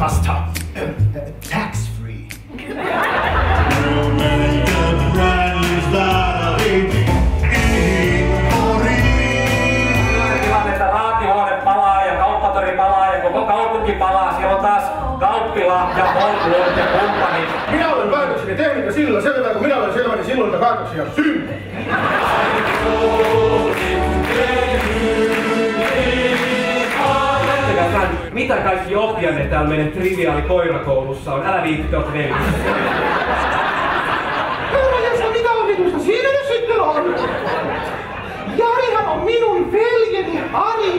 Kasta. Tax free. Tilannetta raatihuone palaa ja kauppatori palaa ja koko kaupunki palaa. Siellä on taas Kauppila ja Holmlund ja kumppanit. Minä olen päätökseni tehnyt ja sillä selvä, kun minä olen selvä, niin silloin niitä päätöksiä syntyy. Mitä kaikki oppijanne täällä meidän triviaali koirakoulussa on? Älä viitti, oot veli. Herranjesä, mitä on vitusta siinä nyt sitten on? Jarihan on minun veljeni Ari